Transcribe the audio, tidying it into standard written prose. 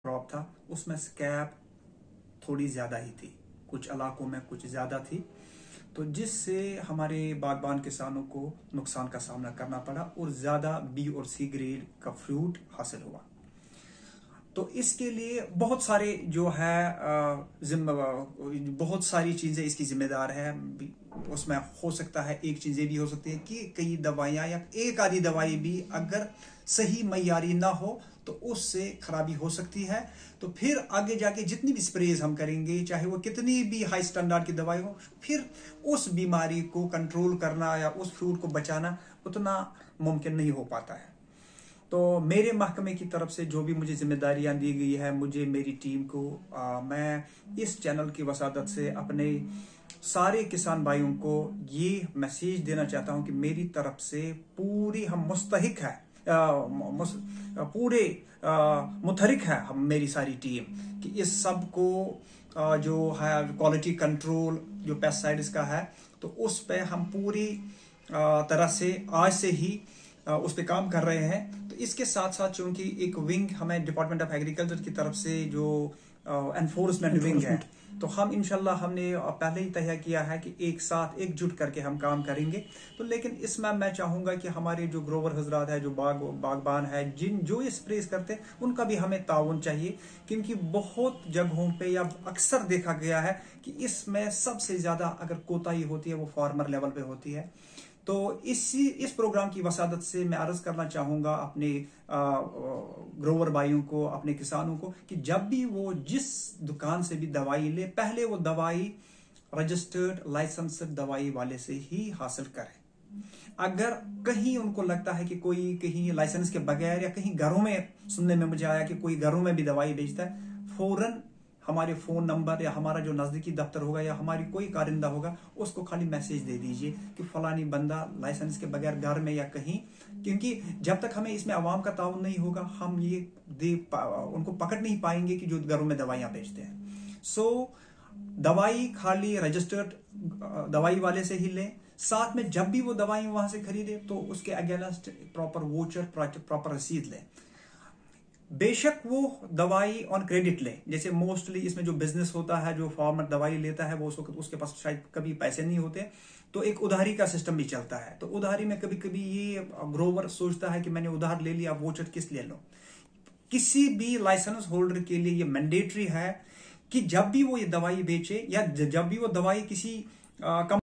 Crop था उसमें scab थोड़ी ज्यादा ही थी, कुछ इलाकों में कुछ ज्यादा थी, तो जिससे हमारे बागबान किसानों को नुकसान का सामना करना पड़ा और ज्यादा बी और सी ग्रेड का फ्रूट हासिल हुआ। तो इसके लिए बहुत सारे जो है बहुत सारी चीजें इसकी जिम्मेदार है। उसमें हो सकता है एक चीजें भी हो सकती है कि कई दवाइयां या एक आधी दवाई भी अगर सही मय्यारी ना हो तो उससे खराबी हो सकती है। तो फिर आगे जाके जितनी भी स्प्रेज हम करेंगे, चाहे वो कितनी भी हाई स्टैंडर्ड की दवाई हो, फिर उस बीमारी को कंट्रोल करना या उस फ्रूट को बचाना उतना मुमकिन नहीं हो पाता है। तो मेरे महकमे की तरफ से जो भी मुझे जिम्मेदारियां दी गई है, मुझे मेरी टीम को, मैं इस चैनल की वसादत से अपने सारे किसान भाइयों को ये मैसेज देना चाहता हूं कि मेरी तरफ से पूरी हम मुस्तहिक है, पूरे मुतहरिक है हम, मेरी सारी टीम, कि इस सब को जो है क्वालिटी कंट्रोल जो पेस्टिसाइड्स का है, तो उस पे हम पूरी तरह से आज से ही उस पर काम कर रहे हैं। तो इसके साथ साथ चूंकि एक विंग हमें डिपार्टमेंट ऑफ एग्रीकल्चर की तरफ से जो एनफोर्समेंट विंग है, तो हम इंशाल्लाह हमने पहले ही तय किया है कि एक साथ एकजुट करके हम काम करेंगे। तो लेकिन इसमें मैं चाहूंगा कि हमारे जो ग्रोवर हजरात है, जो बागबान है, जो ये स्प्रेस करते हैं, उनका भी हमें ताउन चाहिए, क्योंकि बहुत जगहों पे या अक्सर देखा गया है कि इसमें सबसे ज्यादा अगर कोताही होती है वो फार्मर लेवल पे होती है। तो इस प्रोग्राम की वसादत से मैं अर्ज करना चाहूंगा अपने ग्रोवर भाइयों को, अपने किसानों को, कि जब भी वो जिस दुकान से भी दवाई ले, पहले वो दवाई रजिस्टर्ड लाइसेंस्ड दवाई वाले से ही हासिल करें। अगर कहीं उनको लगता है कि कोई कहीं लाइसेंस के बगैर, या कहीं घरों में सुनने में मुझे आया कि कोई घरों में भी दवाई बेचता है, फौरन हमारे फोन नंबर या हमारा जो नजदीकी दफ्तर होगा या हमारी कोई कारिंदा होगा, उसको खाली मैसेज दे दीजिए कि फलानी बंदा लाइसेंस के बगैर घर में या कहीं, क्योंकि जब तक हमें इसमें अवाम का ताउन नहीं होगा हम ये उनको पकड़ नहीं पाएंगे कि जो घरों में दवाइयां बेचते हैं। सो दवाई खाली रजिस्टर्ड दवाई वाले से ही लें, साथ में जब भी वो दवाई वहां से खरीदे तो उसके अगेंस्ट प्रॉपर वोचर, प्रॉपर रसीद लें। बेशक वो दवाई ऑन क्रेडिट ले, जैसे मोस्टली इसमें जो बिजनेस होता है, जो फार्मर दवाई लेता है वो उसके पास शायद कभी पैसे नहीं होते, तो एक उधारी का सिस्टम भी चलता है। तो उधारी में कभी कभी ये ग्रोवर सोचता है कि मैंने उधार ले लिया, वोचर किस ले लो। किसी भी लाइसेंस होल्डर के लिए ये मैंडेटरी है कि जब भी वो ये दवाई बेचे या जब भी वो दवाई किसी